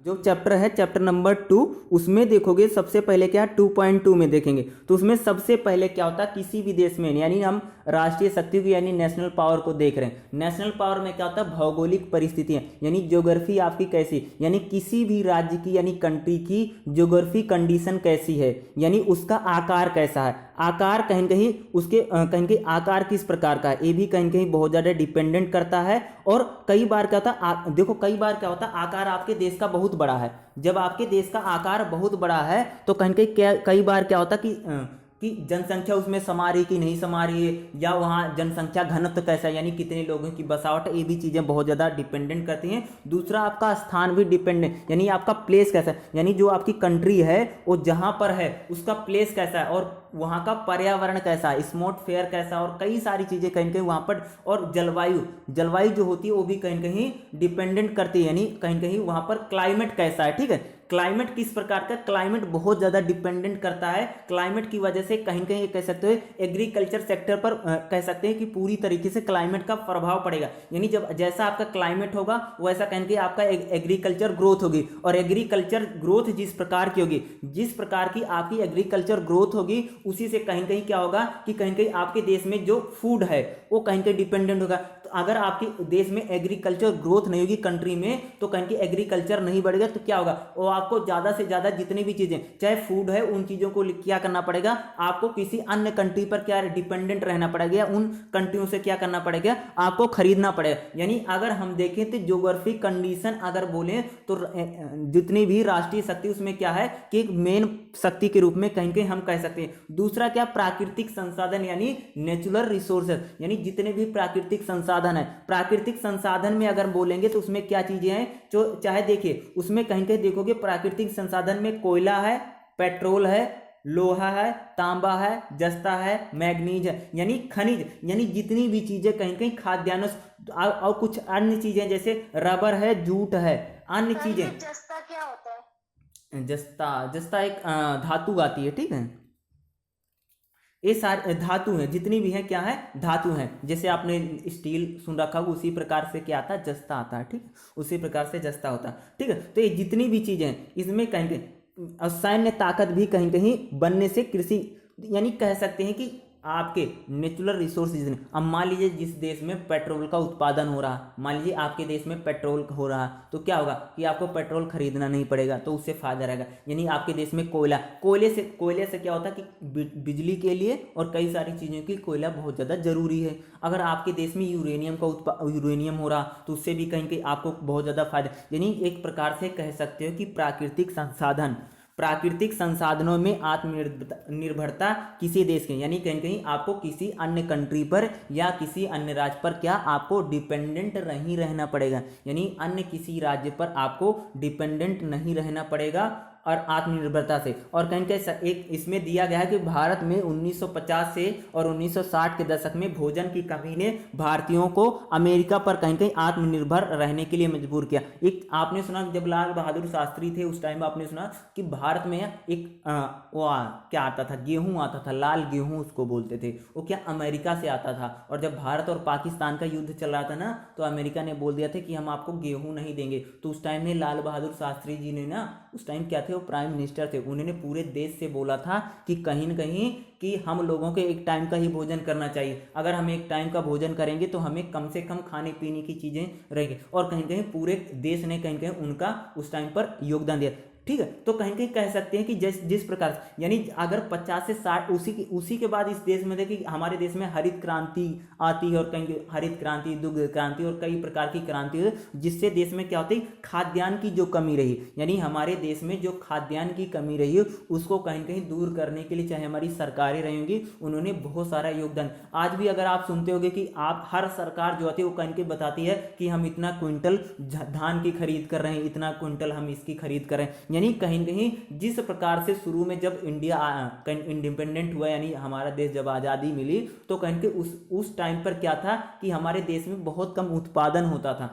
जो चैप्टर है chapter number 2, उसमें देखोगे सबसे पहले क्या 2.2 में देखेंगे तो उसमें सबसे पहले क्या होता है किसी भी देश में, यानी हम राष्ट्रीय शक्ति को यानी नेशनल पावर को देख रहे हैं। नेशनल पावर में क्या होता है भौगोलिक परिस्थितियां, यानी ज्योग्राफी आपकी कैसी, यानी किसी भी राज्य की यानी कंट्री की ज्योग्राफी कंडीशन कैसी है, यानी उसका आकार कैसा है, आकार कहीं न कहीं उसके कहीं न कहीं आकार किस प्रकार का है, ये भी कहीं न कहीं बहुत ज़्यादा डिपेंडेंट करता है। और कई बार क्या होता है देखो कई बार क्या होता है आकार आपके देश का बहुत बड़ा है, जब आपके देश का आकार बहुत बड़ा है तो कहीं न कहीं कई बार क्या होता है कि जनसंख्या उसमें समा रही कि नहीं समा रही है, या वहाँ जनसंख्या घनत्व कैसा है, यानी कितने लोगों की बसावट है, ये भी चीज़ें बहुत ज़्यादा डिपेंडेंट करती हैं। दूसरा आपका स्थान भी डिपेंडेंट, यानी आपका प्लेस कैसा है, यानी जो आपकी कंट्री है वो जहाँ पर है उसका प्लेस कैसा है, और वहाँ का पर्यावरण कैसा है, एटमॉस्फेयर कैसा, और कई सारी चीज़ें कहीं कहीं वहाँ पर, और जलवायु जो होती है वो भी कहीं कहीं डिपेंडेंट करती है, यानी कहीं कहीं वहाँ पर क्लाइमेट कैसा है। ठीक है, क्लाइमेट किस प्रकार का, क्लाइमेट बहुत ज़्यादा डिपेंडेंट करता है। क्लाइमेट की वजह से कहीं कहीं कह सकते हो एग्रीकल्चर सेक्टर पर कह सकते हैं कि पूरी तरीके से क्लाइमेट का प्रभाव पड़ेगा, यानी जब जैसा आपका क्लाइमेट होगा वैसा कहीं कहीं आपका एग्रीकल्चर ग्रोथ होगी, और एग्रीकल्चर ग्रोथ जिस प्रकार की होगी, जिस प्रकार की आपकी एग्रीकल्चर ग्रोथ होगी उसी से कहीं कहीं क्या होगा कि कहीं कहीं आपके देश में जो फूड है वो कहीं कहीं डिपेंडेंट होगा। तो अगर आपके देश में एग्रीकल्चर ग्रोथ नहीं होगी कंट्री में, तो कहीं कहीं एग्रीकल्चर नहीं बढ़ेगा तो क्या होगा, वो आपको ज़्यादा से ज़्यादा जितनी भी चीज़ें चाहे फूड है उन चीज़ों को क्या करना पड़ेगा, आपको किसी अन्य कंट्री पर क्या डिपेंडेंट रहना पड़ेगा, या उन कंट्रियों से क्या करना पड़ेगा, आपको खरीदना पड़ेगा। यानी अगर हम देखें तो ज्योग्राफिक कंडीशन अगर बोलें तो जितनी भी राष्ट्रीय शक्ति उसमें क्या है कि एक मेन शक्ति के रूप में कहीं कहीं हम कह सकते हैं। दूसरा क्या प्राकृतिक संसाधन यानी नेचुरल रिसोर्सेज, यानी जितने भी प्राकृतिक संसाधन है, प्राकृतिक संसाधन में अगर बोलेंगे तो उसमें क्या चीजें हैं जो चाहे देखिए उसमें कहीं कहीं देखोगे प्राकृतिक संसाधन में कोयला है, पेट्रोल है, लोहा है, तांबा है, जस्ता है, मैग्नीज है, यानी खनिज, यानी जितनी भी चीजें कहीं कहीं खाद्यान्न और कुछ अन्य चीजें जैसे रबर है, जूट है, अन्य चीजें। जस्ता क्या होता है? जस्ता जस्ता एक धातु आती है। ठीक है, ये सारे धातु हैं जितनी भी हैं क्या है धातु हैं, जैसे आपने स्टील सुन रखा हो उसी प्रकार से क्या आता है जस्ता आता है। ठीक है, उसी प्रकार से जस्ता होता है। ठीक है, तो ये जितनी भी चीजें हैं इसमें कहीं कहीं सैन्य ताकत भी कहीं कहीं बनने से कृषि, यानी कह सकते हैं कि आपके नेचुरल रिसोर्सेज, अब मान लीजिए जिस देश में पेट्रोल का उत्पादन हो रहा, मान लीजिए आपके देश में पेट्रोल हो रहा, तो क्या होगा कि आपको पेट्रोल खरीदना नहीं पड़ेगा, तो उससे फायदा रहेगा। यानी आपके देश में कोयले से क्या होता है कि बिजली के लिए और कई सारी चीज़ों के लिए कोयला बहुत ज़्यादा जरूरी है। अगर आपके देश में यूरेनियम हो रहा तो उससे भी कहीं कहीं आपको बहुत ज़्यादा फायदा, यानी एक प्रकार से कह सकते हो कि प्राकृतिक संसाधनों में आत्मनिर्भरता किसी देश के, यानी कहीं कहीं आपको किसी अन्य कंट्री पर या किसी अन्य राज्य पर क्या आपको डिपेंडेंट नहीं रहना पड़ेगा, यानी अन्य किसी राज्य पर आपको डिपेंडेंट नहीं रहना पड़ेगा और आत्मनिर्भरता से। और कहीं कहीं एक इसमें दिया गया है कि भारत में 1950 से और 1960 के दशक में भोजन की कमी ने भारतीयों को अमेरिका पर कहीं कहीं आत्मनिर्भर रहने के लिए मजबूर किया। एक आपने सुना जब लाल बहादुर शास्त्री थे उस टाइम आपने सुना कि भारत में एक वो क्या आता था, गेहूं आता था, लाल गेहूं उसको बोलते थे, वो क्या अमेरिका से आता था। और जब भारत और पाकिस्तान का युद्ध चल रहा था ना तो अमेरिका ने बोल दिया था कि हम आपको गेहूं नहीं देंगे। तो उस टाइम में लाल बहादुर शास्त्री जी ने ना, उस टाइम क्या थे वो प्राइम मिनिस्टर थे, उन्होंने पूरे देश से बोला था कि कहीं न कहीं कि हम लोगों को एक टाइम का ही भोजन करना चाहिए, अगर हम एक टाइम का भोजन करेंगे तो हमें कम से कम खाने पीने की चीज़ें रहेंगी। और कहीं कहीं पूरे देश ने कहीं कहीं उनका उस टाइम पर योगदान दिया। ठीक है, तो कहीं कहीं कह सकते हैं कि जिस प्रकार से, यानी अगर 50 से 60 उसी के बाद इस देश में देखिए हमारे देश में हरित क्रांति आती है, और कहीं हरित क्रांति, दुग्ध क्रांति और कई प्रकार की क्रांति है, जिससे देश में क्या होती है खाद्यान्न की जो कमी रही, यानी हमारे देश में जो खाद्यान्न की कमी रही है उसको कहीं कहीं दूर करने के लिए चाहे हमारी सरकारें रही होंगी, उन्होंने बहुत सारा योगदान। आज भी अगर आप सुनते होंगे कि आप हर सरकार जो आती है वो कहीं कहीं बताती है कि हम इतना क्विंटल धान की खरीद कर रहे हैं, इतना क्विंटल हम इसकी खरीद कर रहे हैं। यानी कहीं न कहीं जिस प्रकार से शुरू में जब इंडिया इंडिपेंडेंट हुआ, यानी हमारा देश जब आज़ादी मिली, तो कहीं के उस टाइम पर क्या था कि हमारे देश में बहुत कम उत्पादन होता था,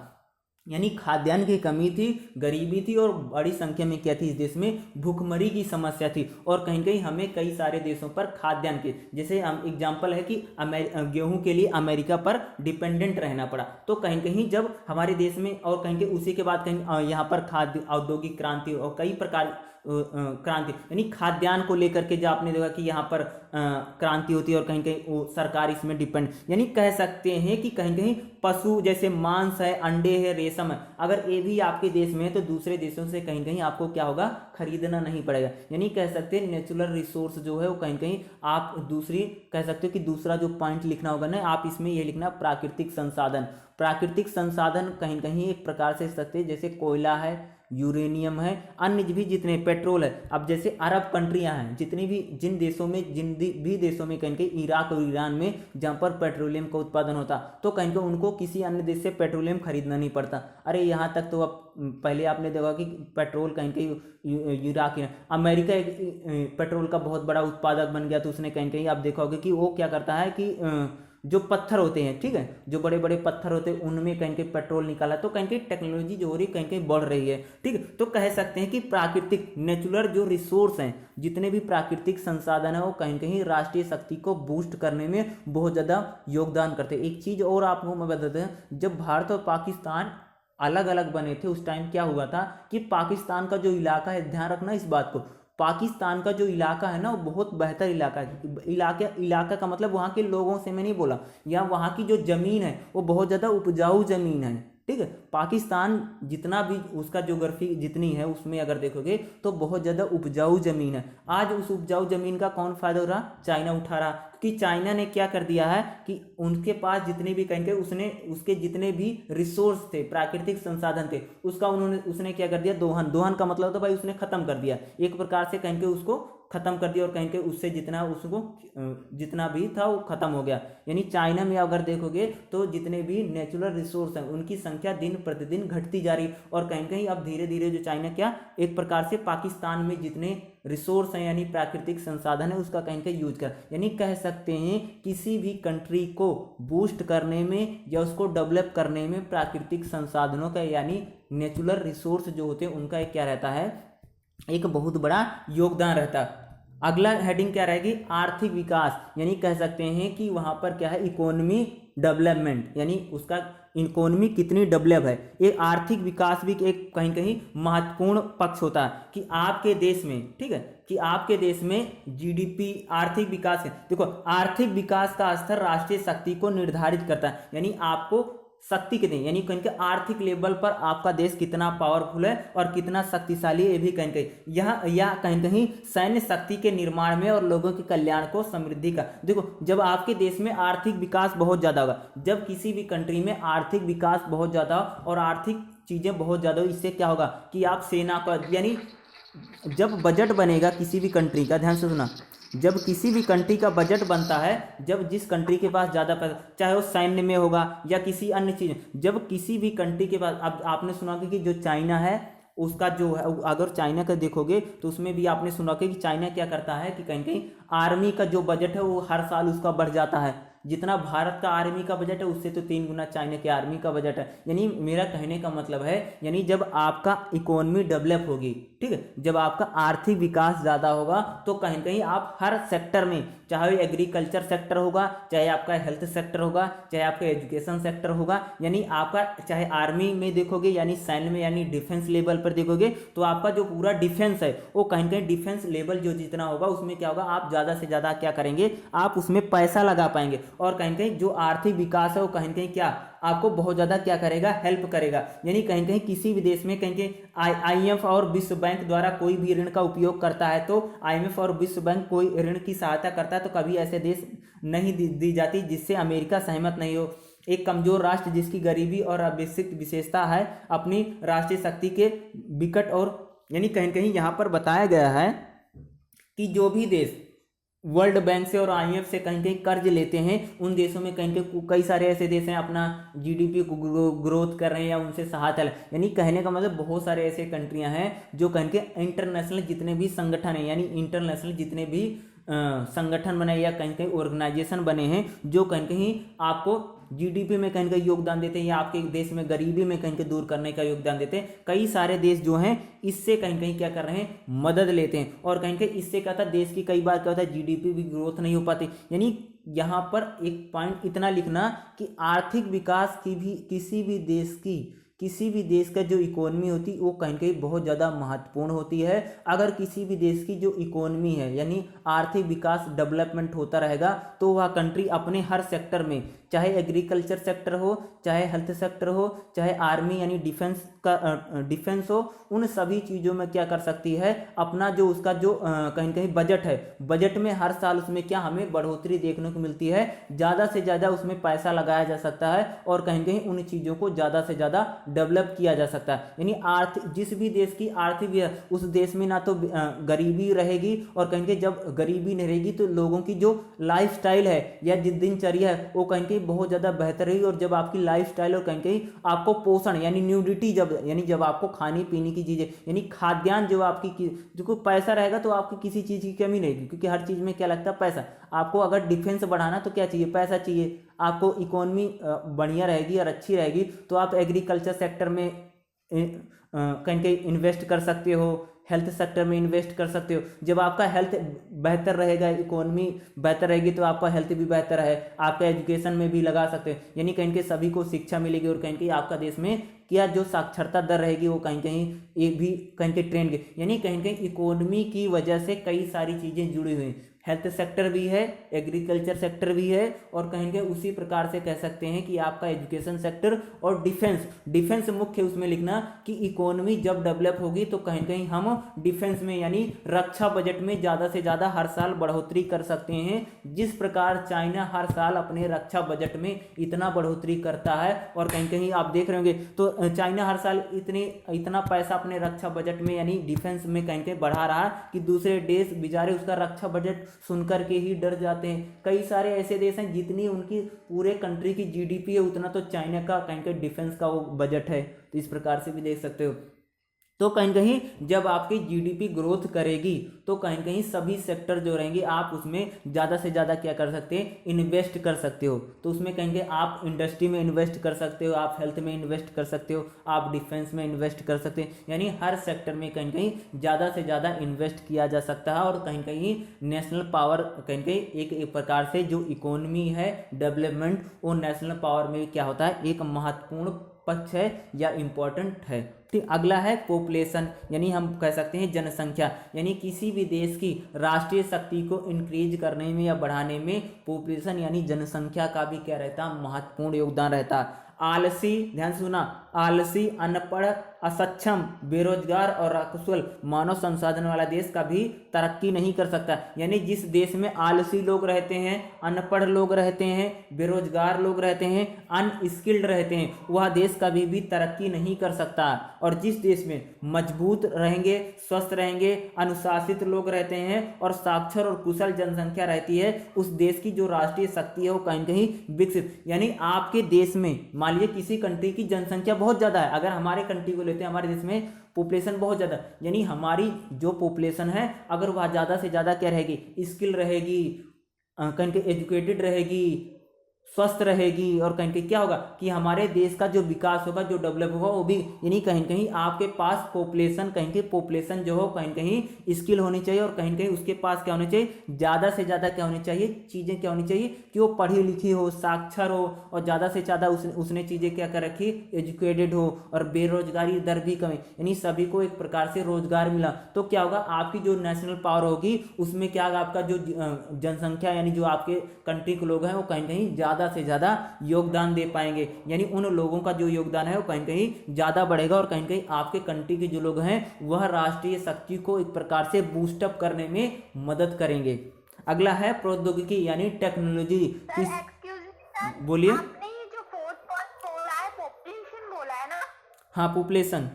यानी खाद्यान्न की कमी थी, गरीबी थी और बड़ी संख्या में क्या थी, इस देश में भूखमरी की समस्या थी। और कहीं कहीं हमें कई सारे देशों पर खाद्यान्न के, जैसे हम एग्जांपल है कि गेहूं के लिए अमेरिका पर डिपेंडेंट रहना पड़ा। तो कहीं कहीं जब हमारे देश में, और कहीं कहीं उसी के बाद कहीं यहाँ पर खाद्य औद्योगिक क्रांति और कई प्रकार क्रांति, यानी खाद्यान्न को लेकर के जो आपने देखा कि यहाँ पर क्रांति होती है और कहीं कहीं वो सरकार इसमें डिपेंड, यानी कह सकते हैं कि कहीं कहीं पशु जैसे मांस है, अंडे है, रेशम है, अगर ये भी आपके देश में है तो दूसरे देशों से कहीं कहीं आपको क्या होगा, खरीदना नहीं पड़ेगा। यानी कह सकते हैं नेचुरल रिसोर्स जो है वो कहीं कहीं आप दूसरी कह सकते हो कि दूसरा जो पॉइंट लिखना होगा ना, आप इसमें ये लिखना प्राकृतिक संसाधन। प्राकृतिक संसाधन कहीं कहीं एक प्रकार से सकते हैं, जैसे कोयला है, यूरेनियम है, अन्य भी जितने पेट्रोल है। अब जैसे अरब कंट्रियां हैं, जितनी भी जिन भी देशों में कहीं कहीं इराक और ईरान में जहाँ पर पेट्रोलियम का उत्पादन होता, तो कहीं कहीं उनको किसी अन्य देश से पेट्रोलियम खरीदना नहीं पड़ता। अरे यहाँ तक तो अब पहले आपने देखा कि पेट्रोल कहीं कहीं इराक अमेरिका एक पेट्रोल का बहुत बड़ा उत्पादक बन गया, तो उसने कहीं कहीं आप देखा होगा कि वो क्या करता है कि जो पत्थर होते हैं, ठीक है, जो बड़े बड़े पत्थर होते हैं उनमें कहीं कहीं पेट्रोल निकाला। तो कहीं कहीं टेक्नोलॉजी जो हो रही है कहीं कहीं बढ़ रही है, ठीक है। तो कह सकते हैं कि प्राकृतिक नेचुरल जो रिसोर्स हैं, जितने भी प्राकृतिक संसाधन है, वो कहीं कहीं राष्ट्रीय शक्ति को बूस्ट करने में बहुत ज़्यादा योगदान करते हैं। एक चीज़ और आपको मैं बता दें, जब भारत और पाकिस्तान अलग अलग बने थे उस टाइम क्या हुआ था कि पाकिस्तान का जो इलाका है, ध्यान रखना इस बात को, पाकिस्तान का जो इलाका है ना वो बहुत बेहतर इलाका है। इलाका का मतलब वहाँ के लोगों से मैं नहीं बोला, या वहाँ की जो ज़मीन है वो बहुत ज़्यादा उपजाऊ ज़मीन है, ठीक है। पाकिस्तान जितना भी उसका ज्योग्राफी जितनी है उसमें अगर देखोगे तो बहुत ज़्यादा उपजाऊ ज़मीन है। आज उस उपजाऊ ज़मीन का कौन फ़ायदा हो रहा, चाइना उठा रहा, कि चाइना ने क्या कर दिया है कि उनके पास जितने भी कहेंगे उसके जितने भी रिसोर्स थे, प्राकृतिक संसाधन थे, उसने क्या कर दिया, दोहन का मतलब तो भाई उसने खत्म कर दिया, एक प्रकार से कहेंगे उसको खत्म कर दिया, और कहेंगे उससे जितना भी था वो खत्म हो गया। यानी चाइना में अगर देखोगे तो जितने भी नेचुरल रिसोर्स हैं उनकी संख्या दिन प्रतिदिन घटती जा रही, और कहीं कहीं अब धीरे धीरे जो चाइना क्या एक प्रकार से पाकिस्तान में जितने रिसोर्स हैं यानी प्राकृतिक संसाधन है उसका कहीं कहीं यूज कर, यानी कह सकते हैं किसी भी कंट्री को बूस्ट करने में या उसको डेवलप करने में प्राकृतिक संसाधनों का यानी नेचुरल रिसोर्स जो होते हैं उनका एक क्या रहता है, एक बहुत बड़ा योगदान रहता है। अगला हेडिंग क्या रहेगी, आर्थिक विकास, यानी कह सकते हैं कि वहाँ पर क्या है, इकोनॉमी डेवलपमेंट, यानी उसका इकोनॉमी कितनी डेवलप है। ये आर्थिक विकास भी एक कहीं कहीं महत्वपूर्ण पक्ष होता है कि आपके देश में, ठीक है, कि आपके देश में जीडीपी आर्थिक विकास है। देखो आर्थिक विकास का स्तर राष्ट्रीय शक्ति को निर्धारित करता है, यानी आपको शक्ति कितनी, यानी कहीं आर्थिक लेवल पर आपका देश कितना पावरफुल है और कितना शक्तिशाली है, ये भी कहीं कहीं यह कहीं कहीं सैन्य शक्ति के निर्माण में और लोगों के कल्याण को समृद्धि का। देखो जब आपके देश में आर्थिक विकास बहुत ज़्यादा होगा, जब किसी भी कंट्री में आर्थिक विकास बहुत ज़्यादा और आर्थिक चीज़ें बहुत ज़्यादा हो, इससे क्या होगा कि आप सेना का, यानी जब बजट बनेगा किसी भी कंट्री का, ध्यान से सुना, जब किसी भी कंट्री का बजट बनता है, जब जिस कंट्री के पास ज़्यादा पैसा, चाहे वो सैन्य में होगा या किसी अन्य चीज़, जब किसी भी कंट्री के पास, अब आपने सुना कि जो चाइना है उसका जो है, अगर चाइना का देखोगे तो उसमें भी आपने सुना कि चाइना क्या करता है कि कहीं कहीं आर्मी का जो बजट है वो हर साल उसका बढ़ जाता है। जितना भारत का आर्मी का बजट है उससे तो 3 गुना चाइना के आर्मी का बजट है। यानी मेरा कहने का मतलब है, यानी जब आपका इकोनॉमी डेवलप होगी, ठीक है, जब आपका आर्थिक विकास ज़्यादा होगा तो कहीं कहीं आप हर सेक्टर में, चाहे एग्रीकल्चर सेक्टर होगा, चाहे आपका हेल्थ सेक्टर होगा, चाहे आपका एजुकेशन सेक्टर होगा, यानी आपका चाहे आर्मी में देखोगे यानी सैन्य में यानी डिफेंस लेवल पर देखोगे तो आपका जो पूरा डिफेंस है वो कहीं कहीं डिफेंस लेवल जो जितना होगा उसमें क्या होगा, आप ज़्यादा से ज़्यादा क्या करेंगे, आप उसमें पैसा लगा पाएंगे, और कहीं कहीं जो आर्थिक विकास है वो कहीं कहीं क्या आपको बहुत ज़्यादा क्या करेगा, हेल्प करेगा। यानी कहीं कहीं किसी भी देश में कहीं कहीं IMF और विश्व बैंक द्वारा कोई भी ऋण का उपयोग करता है, तो IMF और विश्व बैंक कोई ऋण की सहायता करता है तो कभी ऐसे देश नहीं दी जाती जिससे अमेरिका सहमत नहीं हो। एक कमजोर राष्ट्र जिसकी गरीबी और अविकसित विशेषता है अपनी राष्ट्रीय शक्ति के विकट, और यानी कहीं कहीं यहाँ पर बताया गया है कि जो भी देश वर्ल्ड बैंक से और IMF से कहीं कहीं कर्ज लेते हैं उन देशों में कहीं कई सारे ऐसे देश हैं अपना GDP को ग्रोथ कर रहे हैं या उनसे सहायता, यानी कहने का मतलब बहुत सारे ऐसे कंट्रियां हैं जो कहीं के इंटरनेशनल जितने भी संगठन हैं, यानी इंटरनेशनल जितने भी संगठन बने या कहीं कहीं ऑर्गेनाइजेशन बने हैं जो कहीं कहीं आपको जीडीपी में कहीं कहीं योगदान देते हैं या आपके देश में गरीबी में कहीं कहीं दूर करने का योगदान देते हैं। कई सारे देश जो हैं इससे कहीं कहीं क्या कर रहे हैं, मदद लेते हैं। और कहीं कहीं इससे क्या होता है, देश की कई बार क्या होता है जीडीपी भी ग्रोथ नहीं हो पाती। यानी यहाँ पर एक पॉइंट इतना लिखना कि आर्थिक विकास की भी किसी भी देश का जो इकोनॉमी होती है वो कहीं कहीं बहुत ज़्यादा महत्वपूर्ण होती है। अगर किसी भी देश की जो इकोनॉमी है यानी आर्थिक विकास डेवलपमेंट होता रहेगा तो वह कंट्री अपने हर सेक्टर में, चाहे एग्रीकल्चर सेक्टर हो, चाहे हेल्थ सेक्टर हो, चाहे आर्मी यानी डिफेंस हो, उन सभी चीज़ों में क्या कर सकती है, अपना जो उसका जो कहीं कहीं बजट है, बजट में हर साल उसमें क्या हमें बढ़ोतरी देखने को मिलती है, ज़्यादा से ज़्यादा उसमें पैसा लगाया जा सकता है और कहीं कहीं उन चीज़ों को ज़्यादा से ज़्यादा डेवलप किया जा सकता है। यानी जिस भी देश की आर्थिक उस देश में ना तो गरीबी रहेगी और कहीं कहीं जब गरीबी नहीं रहेगी तो लोगों की जो लाइफ स्टाइल है या जिस दिनचर्या है वो कहीं कहीं बहुत ज़्यादा बेहतर रहेगी। और जब आपकी लाइफ स्टाइल और कहीं कहीं आपको पोषण यानी न्यूट्रिटी जब आपको खाने पीने की चीज़ें यानी खाद्यान्न जो आपकी जो कोई पैसा रहेगा तो आपकी किसी चीज़ की कमी रहेगी, क्योंकि हर चीज़ में क्या लगता है पैसा। आपको अगर डिफेंस बढ़ाना तो क्या चाहिए, पैसा चाहिए। आपको इकोनॉमी बढ़िया रहेगी और अच्छी रहेगी तो आप एग्रीकल्चर सेक्टर में कहीं कहीं इन्वेस्ट कर सकते हो, हेल्थ सेक्टर में इन्वेस्ट कर सकते हो। जब आपका हेल्थ बेहतर रहेगा, इकोनॉमी बेहतर रहेगी तो आपका हेल्थ भी बेहतर है, आपका एजुकेशन में भी लगा सकते हो। यानी कहीं कहीं सभी को शिक्षा मिलेगी और कहीं कहीं आपका देश में क्या जो साक्षरता दर रहेगी वो कहीं कहीं ये भी कहीं कहीं ट्रेंड यानी कहीं कहीं इकोनॉमी की वजह से कई सारी चीज़ें जुड़ी हुई हैं। हेल्थ सेक्टर भी है, एग्रीकल्चर सेक्टर भी है और कहीं कहीं उसी प्रकार से कह सकते हैं कि आपका एजुकेशन सेक्टर और डिफेंस मुख्य उसमें लिखना कि इकोनॉमी जब डेवलप होगी तो कहीं कहीं हम डिफेंस में यानी रक्षा बजट में ज़्यादा से ज़्यादा हर साल बढ़ोतरी कर सकते हैं। जिस प्रकार चाइना हर साल अपने रक्षा बजट में इतना बढ़ोतरी करता है और कहीं कहीं आप देख रहे होंगे तो चाइना हर साल इतना पैसा अपने रक्षा बजट में यानी डिफेंस में कहीं कहीं बढ़ा रहा है कि दूसरे देश बेचारे उसका रक्षा बजट सुनकर के ही डर जाते हैं। कई सारे ऐसे देश हैं जितनी उनकी पूरे कंट्री की जीडीपी है उतना तो चाइना का कहीं कहीं डिफेंस का वो बजट है। तो इस प्रकार से भी देख सकते हो। तो कहीं कहीं जब आपकी जीडीपी ग्रोथ करेगी तो कहीं कहीं सभी सेक्टर जो रहेंगे आप उसमें ज़्यादा से ज़्यादा क्या कर सकते हैं, इन्वेस्ट कर सकते हो। तो उसमें कहीं कहीं आप इंडस्ट्री में इन्वेस्ट कर सकते हो, आप हेल्थ में इन्वेस्ट कर सकते हो, आप डिफेंस में इन्वेस्ट कर सकते हैं। यानी हर सेक्टर में कहीं कहीं ज़्यादा से ज़्यादा इन्वेस्ट किया जा सकता है और कहीं कहीं नेशनल पावर कहीं कहीं एक प्रकार से जो इकोनॉमी है डेवलपमेंट वो नेशनल पावर में क्या होता है, एक महत्वपूर्ण पक्ष है या इम्पोर्टेंट है। ठीक, अगला है पॉपुलेशन यानी हम कह सकते हैं जनसंख्या। यानी किसी भी देश की राष्ट्रीय शक्ति को इंक्रीज करने में या बढ़ाने में पॉपुलेशन यानी जनसंख्या का भी क्या रहता है, महत्वपूर्ण योगदान रहता है। आलसी, ध्यान सुना, आलसी, अनपढ़, असक्षम, बेरोजगार और अकुशल मानव संसाधन वाला देश कभी तरक्की नहीं कर सकता। यानी जिस देश में आलसी लोग रहते हैं, अनपढ़ लोग रहते हैं, बेरोजगार लोग रहते हैं, अनस्किल्ड रहते हैं, वह देश कभी भी तरक्की नहीं कर सकता। और जिस देश में मजबूत रहेंगे, स्वस्थ रहेंगे, अनुशासित लोग रहते हैं और साक्षर और कुशल जनसंख्या रहती है, उस देश की जो राष्ट्रीय शक्ति है वो कहीं कहीं विकसित। यानी आपके देश में मान लीजिए किसी कंट्री की जनसंख्या बहुत ज़्यादा है, अगर हमारे कंट्री को लेते हैं, हमारे देश में पॉपुलेशन बहुत ज़्यादा, यानी हमारी जो पॉपुलेशन है अगर वह ज़्यादा से ज़्यादा क्या रहेगी, स्किल रहेगी, कहीं कहीं एजुकेटेड रहेगी, स्वस्थ रहेगी और कहीं कहीं क्या होगा कि हमारे देश का जो विकास होगा, जो डेवलप होगा वो भी यानी कहीं कहीं आपके पास पॉपुलेशन कहीं कहीं पॉपुलेशन जो हो कहीं कहीं स्किल होनी चाहिए और कहीं कहीं उसके पास क्या होनी चाहिए, ज़्यादा से ज़्यादा क्या होनी चाहिए, चीज़ें क्या होनी चाहिए कि वो पढ़ी लिखी हो, साक्षर हो और ज़्यादा से ज़्यादा उसने चीज़ें क्या कर रखी, एजुकेटेड हो और बेरोजगारी दर भी कम, यानी सभी को एक प्रकार से रोजगार मिला। तो क्या होगा, आपकी जो नेशनल पावर होगी उसमें क्या होगा, आपका जो जनसंख्या यानी जो आपके कंट्री के लोग हैं वो कहीं कहीं ज़्यादा से ज़्यादा योगदान दे पाएंगे। यानी उन लोगों का जो योगदान है वो कहीं कहीं ज़्यादा बढ़ेगा और कहीं कहीं आपके कंट्री के जो लोग हैं वह राष्ट्रीय शक्ति को एक प्रकार से बूस्टअप करने में मदद करेंगे। अगला है प्रौद्योगिकी यानी टेक्नोलॉजी। बोलिए। आपने ये जो 4.4 बोला है पॉपुलेशन बोला है ना? हाँ, पॉपुलेशन,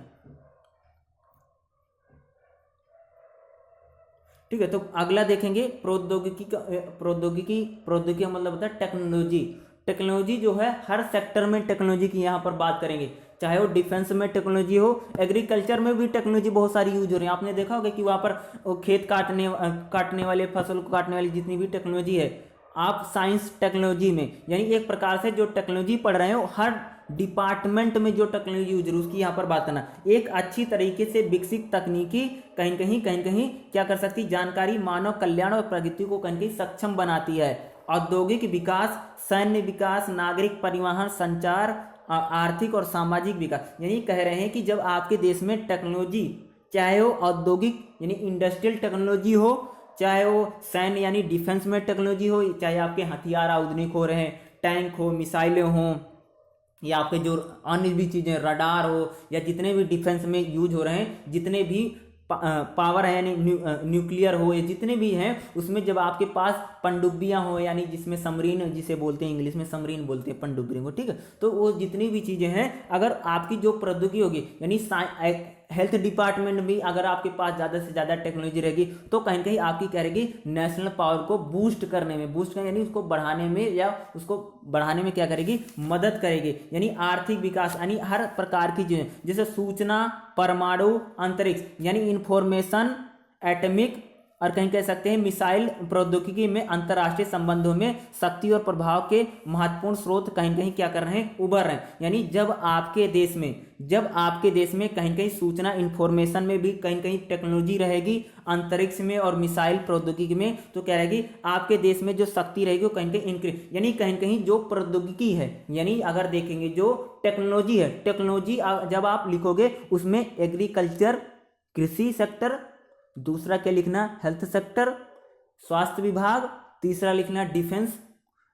ठीक है। तो अगला देखेंगे प्रौद्योगिकी का मतलब होता है टेक्नोलॉजी। टेक्नोलॉजी जो है हर सेक्टर में टेक्नोलॉजी की यहाँ पर बात करेंगे। चाहे वो डिफेंस में टेक्नोलॉजी हो, एग्रीकल्चर में भी टेक्नोलॉजी बहुत सारी यूज हो रही है। आपने देखा होगा कि वहाँ पर वो खेत काटने वाले, फसल को काटने वाली जितनी भी टेक्नोलॉजी है, आप साइंस टेक्नोलॉजी में, यानी एक प्रकार से जो टेक्नोलॉजी पढ़ रहे हो, हर डिपार्टमेंट में जो टेक्नोलॉजी यूज है उसकी यहाँ पर बात करना। एक अच्छी तरीके से विकसित तकनीकी कहीं कहीं क्या कर सकती, जानकारी मानव कल्याण और प्रगति को कहीं सक्षम बनाती है। औद्योगिक विकास, सैन्य विकास, नागरिक परिवहन, संचार, आर्थिक और सामाजिक विकास, यानी कह रहे हैं कि जब आपके देश में टेक्नोलॉजी, चाहे वो औद्योगिक यानी इंडस्ट्रियल टेक्नोलॉजी हो, चाहे वो सैन्य यानी डिफेंस में टेक्नोलॉजी हो, चाहे आपके हथियार आधुनिक हो रहे हैं, टैंक हो, मिसाइलें हों, या आपके जो अन्य भी चीज़ें, रडार हो, या जितने भी डिफेंस में यूज हो रहे हैं, जितने भी पावर है यानी न्यूक्लियर हो, या जितने भी हैं, उसमें जब आपके पास पनडुब्बियां हो, यानी जिसमें सबमरीन जिसे बोलते हैं, इंग्लिश में सबमरीन बोलते हैं पनडुब्बी को, ठीक है। तो वो जितनी भी चीज़ें हैं, अगर आपकी जो प्रौद्योगिकी होगी, यानी हेल्थ डिपार्टमेंट भी अगर आपके पास ज़्यादा से ज़्यादा टेक्नोलॉजी रहेगी, तो कहीं आपकी क्या रहेगी, नेशनल पावर को बूस्ट करने यानी उसको बढ़ाने में, या उसको बढ़ाने में क्या करेगी, मदद करेगी। यानी आर्थिक विकास, यानी हर प्रकार की चीज़ें, जैसे सूचना, परमाणु, अंतरिक्ष यानी इंफॉर्मेशन, एटमिक, और कहीं कह सकते हैं मिसाइल प्रौद्योगिकी में, अंतर्राष्ट्रीय संबंधों में शक्ति और प्रभाव के महत्वपूर्ण स्रोत कहीं क्या कर रहे हैं, उभर रहे हैं। यानी जब आपके देश में कहीं सूचना, इंफॉर्मेशन में भी कहीं टेक्नोलॉजी रहेगी, अंतरिक्ष में और मिसाइल प्रौद्योगिकी में, तो क्या रहेगी, आपके देश में जो शक्ति रहेगी वो कहीं इंक्रीज, यानी कहीं जो प्रौद्योगिकी है, यानी अगर देखेंगे जो टेक्नोलॉजी है, टेक्नोलॉजी जब आप लिखोगे उसमें एग्रीकल्चर, कृषि सेक्टर, दूसरा क्या लिखना, हेल्थ सेक्टर, स्वास्थ्य विभाग, तीसरा लिखना डिफेंस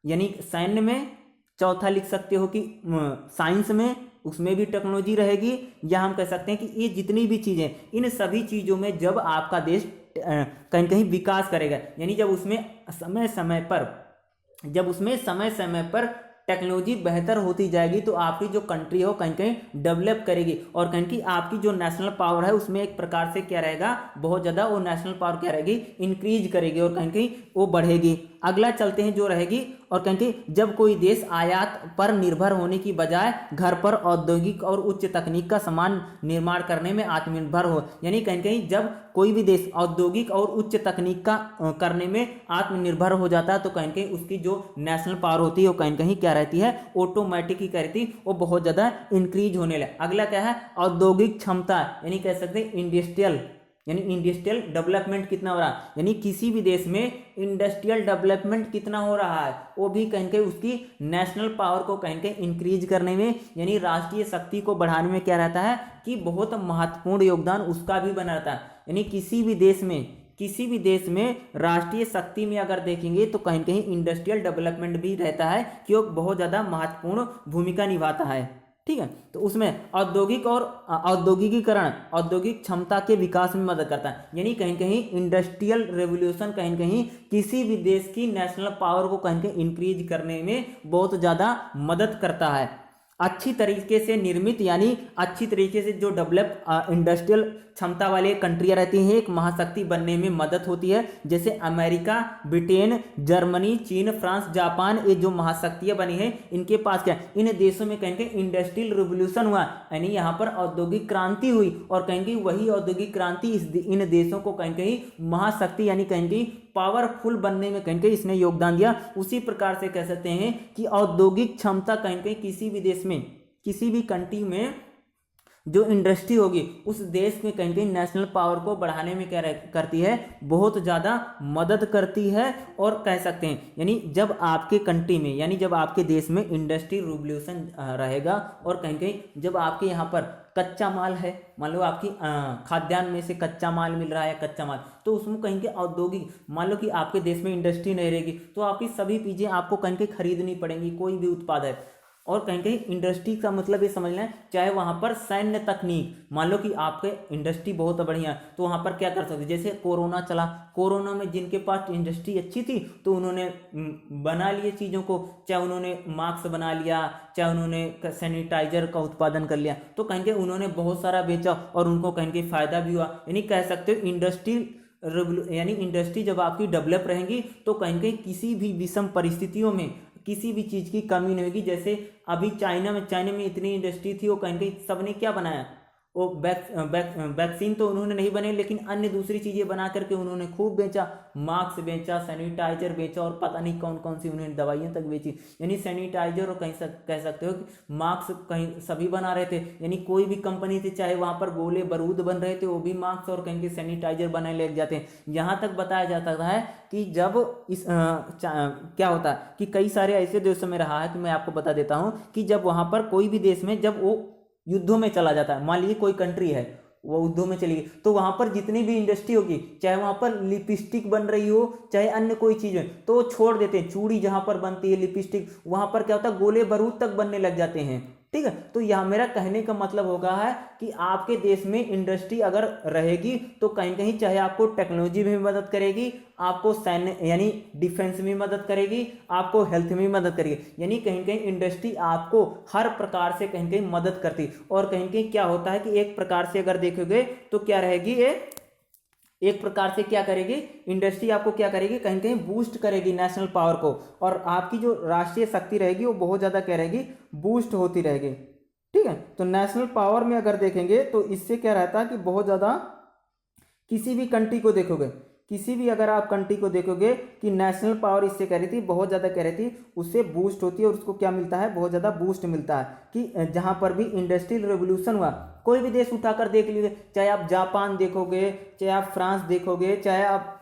यानी सैन्य में, चौथा लिख सकते हो कि साइंस में, उसमें भी टेक्नोलॉजी रहेगी, या हम कह सकते हैं कि ये जितनी भी चीज़ें, इन सभी चीज़ों में जब आपका देश कहीं विकास करेगा, यानी जब उसमें समय समय पर टेक्नोलॉजी बेहतर होती जाएगी, तो आपकी जो कंट्री हो कहीं डेवलप करेगी, और कहीं आपकी जो नेशनल पावर है उसमें एक प्रकार से क्या रहेगा, बहुत ज़्यादा वो नेशनल पावर क्या रहेगी, इंक्रीज करेगी, और कहीं वो बढ़ेगी। अगला चलते हैं जो रहेगी, और कहीं जब कोई देश आयात पर निर्भर होने की बजाय घर पर औद्योगिक और उच्च तकनीक का सामान निर्माण करने में आत्मनिर्भर हो, यानी कहीं जब कोई भी देश औद्योगिक और उच्च तकनीक का करने में आत्मनिर्भर हो जाता है, तो कहीं उसकी जो नेशनल पावर होती है वो कहीं क्या रहती है, ऑटोमेटिक ही रहती, वो बहुत ज़्यादा इंक्रीज होने लगे। अगला क्या है, औद्योगिक क्षमता, यानी कह सकते हैं इंडस्ट्रियल डेवलपमेंट कितना हो रहा है, यानी किसी भी देश में इंडस्ट्रियल डेवलपमेंट कितना हो रहा है, वो भी कहीं उसकी नेशनल पावर को कहीं इंक्रीज करने में, यानी राष्ट्रीय शक्ति को बढ़ाने में क्या रहता है कि बहुत महत्वपूर्ण योगदान उसका भी बना रहता है। यानी किसी भी देश में राष्ट्रीय शक्ति में अगर देखेंगे तो कहीं इंडस्ट्रियल डेवलपमेंट भी रहता है कि वो बहुत ज़्यादा महत्वपूर्ण भूमिका निभाता है, ठीक है। तो उसमें औद्योगिक और औद्योगिकीकरण औद्योगिक क्षमता के विकास में मदद करता है, यानी कहीं इंडस्ट्रियल रेवोल्यूशन कहीं किसी भी देश की नेशनल पावर को कहीं इंक्रीज करने में बहुत ज़्यादा मदद करता है। अच्छी तरीके से निर्मित, यानी अच्छी तरीके से जो डेवलप इंडस्ट्रियल क्षमता वाले कंट्रियाँ रहती हैं, एक महाशक्ति बनने में मदद होती है। जैसे अमेरिका, ब्रिटेन, जर्मनी, चीन, फ्रांस, जापान, ये जो महाशक्तियाँ बनी हैं, इनके पास क्या, इन देशों में कहीं इंडस्ट्रियल रिवोल्यूशन हुआ, यानी यहाँ पर औद्योगिक क्रांति हुई, और कहीं वही औद्योगिक क्रांति इन देशों को कहीं महाशक्ति यानी कहीं पावरफुल बनने में कहीं इसने योगदान दिया। उसी प्रकार से कह सकते हैं कि औद्योगिक क्षमता कहीं किसी भी देश में, किसी भी कंट्री में जो इंडस्ट्री होगी उस देश में कहीं नेशनल पावर को बढ़ाने में क्या करती है, बहुत ज़्यादा मदद करती है। और कह सकते हैं यानी जब आपके कंट्री में, यानी जब आपके देश में इंडस्ट्री रिवोल्यूशन रहेगा, और कहीं जब आपके यहाँ पर कच्चा माल है, मान लो आपकी खाद्यान्न में से कच्चा माल मिल रहा है, कच्चा माल, तो उसमें कहीं के औद्योगिक, मान लो कि आपके देश में इंडस्ट्री नहीं रहेगी तो आपकी सभी चीज़ें आपको कहीं खरीदनी पड़ेंगी, कोई भी उत्पाद है। और कहीं इंडस्ट्री का मतलब ये समझना है, चाहे वहाँ पर सैन्य तकनीक, मान लो कि आपके इंडस्ट्री बहुत बढ़िया है तो वहाँ पर क्या कर सकते, जैसे कोरोना चला, कोरोना में जिनके पास इंडस्ट्री अच्छी थी तो उन्होंने बना लिए चीज़ों को, चाहे उन्होंने मास्क बना लिया, चाहे उन्होंने सैनिटाइजर का उत्पादन कर लिया, तो कहीं उन्होंने बहुत सारा बेचा और उनको कहीं फ़ायदा भी हुआ। यानी कह सकते हो इंडस्ट्री जब आपकी डेवलप रहेंगी तो कहीं किसी भी विषम परिस्थितियों में किसी भी चीज़ की कमी नहीं होगी। जैसे अभी चाइना में इतनी इंडस्ट्री थी, वो कहीं कहीं सबने क्या बनाया, वो वैक्सीन तो उन्होंने नहीं बने, लेकिन अन्य दूसरी चीज़ें बना करके उन्होंने खूब बेचा, मास्क बेचा, सैनिटाइजर बेचा और पता नहीं कौन कौन सी उन्होंने दवाइयाँ तक बेची। यानी सैनिटाइजर और कहीं कह सकते हो कि मास्क कहीं सभी बना रहे थे, यानी कोई भी कंपनी थी, चाहे वहाँ पर गोले बारूद बन रहे थे, वो भी मास्क और कहीं के सैनिटाइजर बनाए ले जाते हैं। यहाँ तक बताया जाता है कि जब इस क्या होता है कि कई सारे ऐसे देशों में रहा है कि मैं आपको बता देता हूँ कि जब वहाँ पर कोई भी देश में जब वो युद्धों में चला जाता है, मान लीजिए कोई कंट्री है वो युद्धों में चली गई, तो वहां पर जितनी भी इंडस्ट्री होगी, चाहे वहां पर लिपस्टिक बन रही हो, चाहे अन्य कोई चीज है, तो वो छोड़ देते हैं। चूड़ी जहां पर बनती है, लिपस्टिक, वहां पर क्या होता है, गोले बारूद तक बनने लग जाते हैं। ठीक है, तो यह मेरा कहने का मतलब होगा है कि आपके देश में इंडस्ट्री अगर रहेगी तो कहीं कहीं चाहे आपको टेक्नोलॉजी में भी मदद करेगी, आपको सैन्य यानी डिफेंस में मदद करेगी, आपको हेल्थ में मदद करेगी, यानी कहीं कहीं इंडस्ट्री आपको हर प्रकार से कहीं कहीं मदद करती। और कहीं कहीं क्या होता है कि एक प्रकार से अगर देखोगे तो क्या रहेगी, ये एक प्रकार से क्या करेगी, इंडस्ट्री आपको क्या करेगी, कहीं कहीं बूस्ट करेगी नेशनल पावर को, और आपकी जो राष्ट्रीय शक्ति रहेगी वो बहुत ज़्यादा क्या रहेगी, बूस्ट होती रहेगी। ठीक है, तो नेशनल पावर में अगर देखेंगे तो इससे क्या रहता है कि बहुत ज़्यादा किसी भी कंट्री को देखोगे, किसी भी अगर आप कंट्री को देखोगे कि नेशनल पावर इससे कह रही थी, बहुत ज़्यादा कह रही थी, उससे बूस्ट होती है और उसको क्या मिलता है, बहुत ज़्यादा बूस्ट मिलता है। कि जहाँ पर भी इंडस्ट्रियल रेवोल्यूशन हुआ, कोई भी देश उठाकर देख लीजिए, चाहे आप जापान देखोगे, चाहे आप फ्रांस देखोगे, चाहे आप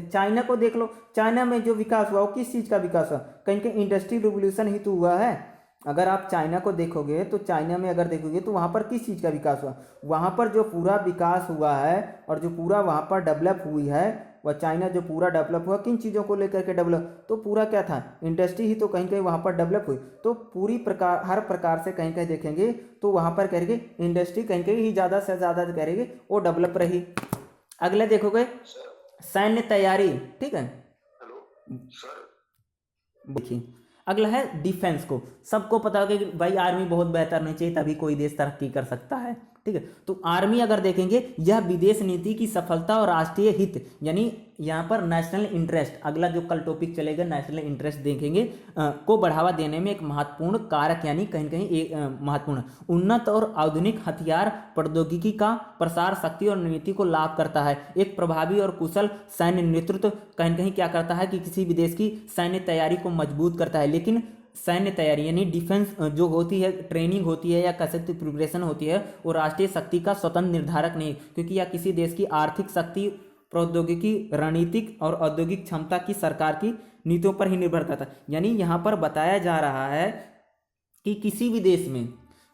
चाइना को देख लो, चाइना में जो विकास हुआ वो किस चीज़ का विकास हुआ, कहीं कहीं इंडस्ट्रियल रिवोल्यूशन ही तो हुआ है। अगर आप चाइना को देखोगे तो चाइना में अगर देखोगे तो वहाँ पर किस चीज़ का विकास हुआ, वहाँ पर जो पूरा विकास हुआ है और जो पूरा वहाँ पर डेवलप हुई है, वह चाइना जो पूरा डेवलप हुआ किन चीज़ों को लेकर के डेवलप, तो पूरा क्या था, इंडस्ट्री ही तो कहीं कहीं वहाँ पर डेवलप हुई। तो पूरी प्रकार हर प्रकार से कहीं कहीं देखेंगे तो वहाँ पर करेंगे इंडस्ट्री कहीं कहीं ही ज़्यादा से ज़्यादा करेंगे वो डेवलप रही। अगले देखोगे सैन्य तैयारी। ठीक है, देखिए अगला है डिफेंस को। सबको पता होगा कि भाई आर्मी बहुत बेहतर होनी चाहिए तभी कोई देश तरक्की कर सकता है। ठीक है, तो आर्मी अगर देखेंगे, यह विदेश नीति की सफलता और राष्ट्रीय हित, यानी यहाँ पर नेशनल इंटरेस्ट, अगला जो कल टॉपिक चलेगा नेशनल इंटरेस्ट देखेंगे, को बढ़ावा देने में एक महत्वपूर्ण कारक, यानी कहीं कहीं एक महत्वपूर्ण उन्नत और आधुनिक हथियार प्रौद्योगिकी का प्रसार शक्ति और नीति को लाभ करता है। एक प्रभावी और कुशल सैन्य नेतृत्व कहीं कहीं क्या करता है कि किसी भी देश की सैन्य तैयारी को मजबूत करता है। लेकिन सैन्य तैयारी यानी डिफेंस जो होती है, ट्रेनिंग होती है या कह सकते प्रिपरेशन होती है, वो राष्ट्रीय शक्ति का स्वतंत्र निर्धारक नहीं, क्योंकि यह किसी देश की आर्थिक शक्ति, प्रौद्योगिकी, रणनीतिक और औद्योगिक क्षमता की सरकार की नीतियों पर ही निर्भर करता है। यानी यहाँ पर बताया जा रहा है कि किसी भी देश में,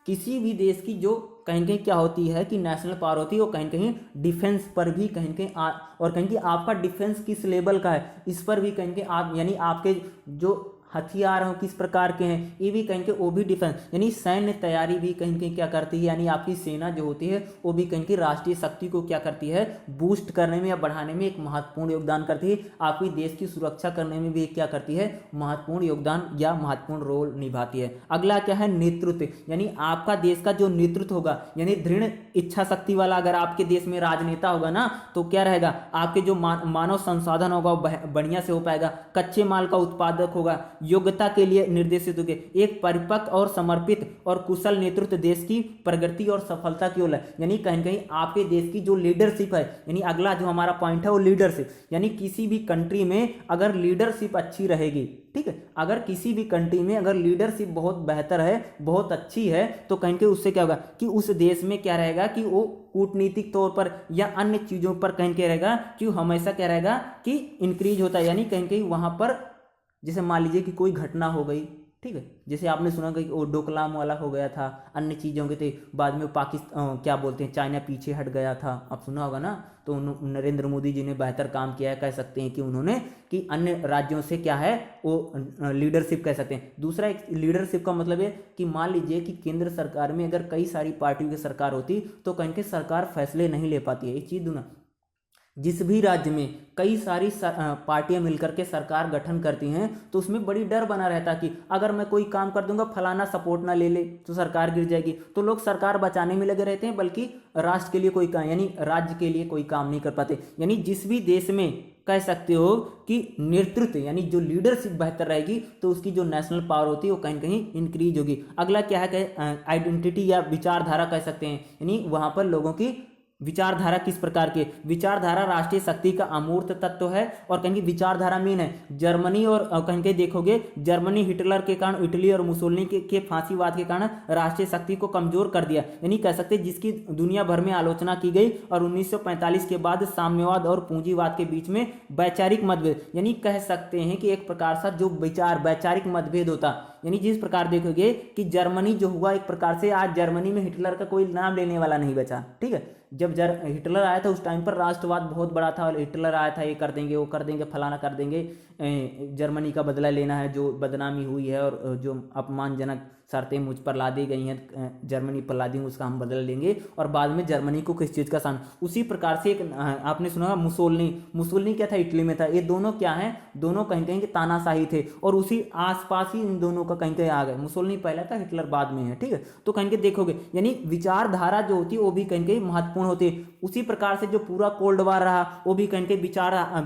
किसी भी देश की जो कहीं कहीं क्या होती है कि नेशनल पावर होती है, वो कहीं कहीं डिफेंस पर भी कहीं कहीं और कहीं कहीं आपका डिफेंस किस लेवल का है इस पर भी कहीं कहीं आप, यानी आपके जो हथियार हो किस प्रकार के हैं, ये भी कहीं के वो भी डिफेंस, यानी सैन्य तैयारी भी कहीं कहीं क्या करती है, यानी आपकी सेना जो होती है वो भी कहीं की राष्ट्रीय शक्ति को क्या करती है, बूस्ट करने में या बढ़ाने में एक महत्वपूर्ण योगदान करती है। आपकी देश की सुरक्षा करने में भी क्या करती है, महत्वपूर्ण योगदान या महत्वपूर्ण रोल निभाती है। अगला क्या है, नेतृत्व, यानी आपका देश का जो नेतृत्व होगा, यानी दृढ़ इच्छा शक्ति वाला अगर आपके देश में राजनेता होगा ना, तो क्या रहेगा, आपके जो मानव संसाधन होगा वो बढ़िया से हो पाएगा, कच्चे माल का उत्पादक होगा, योग्यता के लिए निर्देशित होंगे। एक परिपक्व और समर्पित और कुशल नेतृत्व देश की प्रगति और सफलता की ओर है। यानी कहीं कहीं आपके देश की जो लीडरशिप है, यानी अगला जो हमारा पॉइंट है वो लीडरशिप, यानी किसी भी कंट्री में अगर लीडरशिप अच्छी रहेगी, ठीक है, अगर किसी भी कंट्री में अगर लीडरशिप बहुत बेहतर है, बहुत अच्छी है, तो कहीं कहीं उससे क्या होगा कि उस देश में क्या रहेगा कि वो कूटनीतिक तौर पर या अन्य चीजों पर कहीं क्या रहेगा कि हमेशा क्या रहेगा कि इंक्रीज होता है। यानी कहीं कहीं वहां पर जैसे मान लीजिए कि कोई घटना हो गई, ठीक है, जैसे आपने सुना कि वो डोकलाम वाला हो गया था, अन्य चीज़ों के थे, बाद में पाकिस्तान क्या बोलते हैं, चाइना पीछे हट गया था, आप सुना होगा ना, तो नरेंद्र मोदी जी ने बेहतर काम किया है, कह सकते हैं कि उन्होंने कि अन्य राज्यों से क्या है वो लीडरशिप कह सकते हैं। दूसरा एक लीडरशिप का मतलब है कि मान लीजिए कि केंद्र सरकार में अगर कई सारी पार्टियों की सरकार होती तो कहीं की सरकार फैसले नहीं ले पाती है, एक चीज़ ना, जिस भी राज्य में कई सारी पार्टियां मिलकर के सरकार गठन करती हैं तो उसमें बड़ी डर बना रहता कि अगर मैं कोई काम कर दूंगा फलाना सपोर्ट ना ले ले तो सरकार गिर जाएगी, तो लोग सरकार बचाने में लगे रहते हैं, बल्कि राष्ट्र के लिए कोई काम यानी राज्य के लिए कोई काम नहीं कर पाते। यानी जिस भी देश में कह सकते हो कि नेतृत्व यानी जो लीडरशिप बेहतर रहेगी तो उसकी जो नेशनल पावर होती है वो कहीं कहीं इंक्रीज होगी। अगला क्या है, आइडेंटिटी या विचारधारा कह सकते हैं, यानी वहां पर लोगों की विचारधारा किस प्रकार की, विचारधारा राष्ट्रीय शक्ति का अमूर्त तत्व है। और कहेंगे विचारधारा मेन है जर्मनी, और कहेंगे देखोगे जर्मनी हिटलर के कारण, इटली और मुसोलिनी के फांसीवाद के कारण राष्ट्रीय शक्ति को कमजोर कर दिया, यानी कह सकते जिसकी दुनिया भर में आलोचना की गई। और 1945 के बाद साम्यवाद और पूंजीवाद के बीच में वैचारिक मतभेद, यानी कह सकते हैं कि एक प्रकार से जो वैचारिक मतभेद होता, यानी जिस प्रकार देखोगे कि जर्मनी जो हुआ एक प्रकार से, आज जर्मनी में हिटलर का कोई नाम लेने वाला नहीं बचा। ठीक है, जब हिटलर आया था उस टाइम पर राष्ट्रवाद बहुत बड़ा था, और हिटलर आया था ये कर देंगे वो कर देंगे फलाना कर देंगे, जर्मनी का बदला लेना है, जो बदनामी हुई है और जो अपमानजनक शर्तें मुझ पर ला दी गई हैं जर्मनी पर ला दी, उसका हम बदला लेंगे। और बाद में जर्मनी को किस चीज़ का सान, उसी प्रकार से एक आपने सुना होगा मुसोलिनी क्या था, इटली में था। ये दोनों क्या हैं, दोनों कहीं कहीं के तानाशाही थे, और उसी आसपास ही इन दोनों का कहीं कहीं आ गए, मुसोलिनी पहला था हिटलर बाद में है। ठीक है, तो कहीं के देखोगे यानी विचारधारा जो होती है वो भी कहीं कहीं महत्वपूर्ण होती है। उसी प्रकार से जो पूरा कोल्ड वार रहा वो भी कहीं कहीं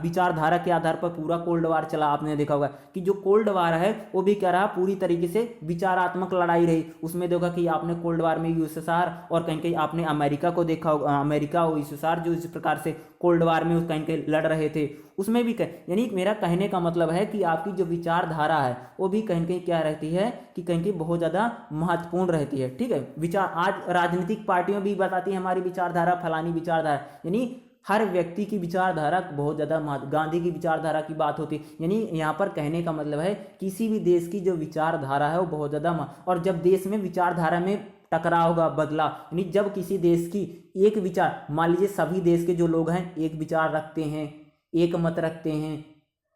विचारधारा के आधार पर पूरा कोल्ड वार चला। आपने देखा होगा कि जो कोल्ड वार है वो भी क्या रहा, पूरी तरीके से विचारात्मक लड़ाई रही। उसमें देखा कि आपने कोल्ड वार में यूएसएसआर और कहीं कहीं आपने अमेरिका को देखा होगा, अमेरिका और यूएसएसआर जो इस प्रकार से कोल्ड वार में कहीं कहीं लड़ रहे थे, उसमें भी यानी मेरा कहने का मतलब है कि आपकी जो विचारधारा है वो भी कहीं कहीं क्या रहती है कि कहीं कहीं बहुत ज़्यादा महत्वपूर्ण रहती है। ठीक है, विचार आज राजनीतिक पार्टियां भी बताती हैं हमारी विचारधारा फलानी विचारधारा, यानी हर व्यक्ति की विचारधारा बहुत ज़्यादा गांधी की विचारधारा की बात होती है। यानी यहाँ पर कहने का मतलब है किसी भी देश की जो विचारधारा है वो बहुत ज़्यादा, और जब देश में विचारधारा में टकराव होगा बदला, यानी जब किसी देश की एक विचार, मान लीजिए सभी देश के जो लोग हैं एक विचार रखते हैं, एक मत रखते हैं